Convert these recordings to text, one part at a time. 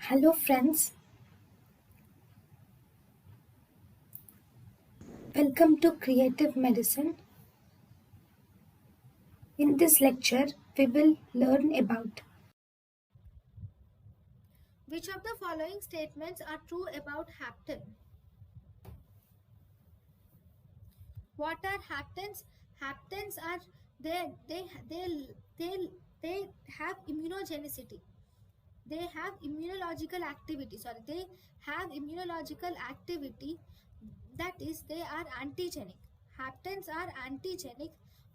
Hello, friends. Welcome to Creative Medicine. In this lecture, we will learn about Which of the following statements are true about hapten? What are haptens? Haptens are they they have immunogenicity. They have immunological activity. Sorry, they have immunological activity. That is, they are antigenic. Haptens are antigenic,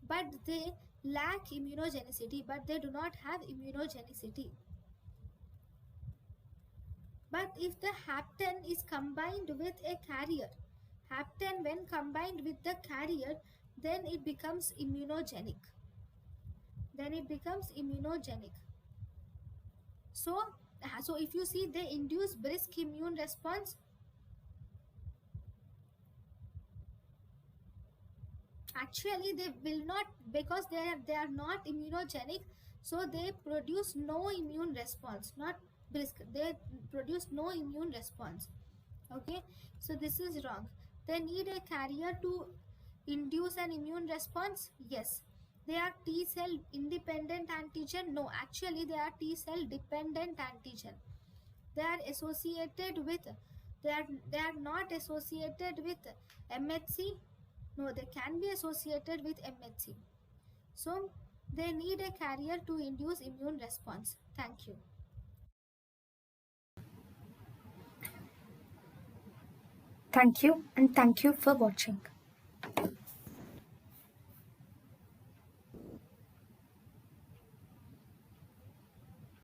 but they lack immunogenicity. But they do not have immunogenicity. But if the hapten is combined with a carrier, hapten when combined with the carrier, then it becomes immunogenic. So if you see, they induce brisk immune response. Actually, they will not, because they are not immunogenic, so they produce no immune response. Not brisk, they produce no immune response. Okay, so this is wrong. They need a carrier to induce an immune response. Yes. They are T cell independent antigen. No, actually they are T cell dependent antigen. They are associated with, they are not associated with MHC. No, they can be associated with MHC. So they need a carrier to induce immune response. Thank you. thank you and thank you for watching.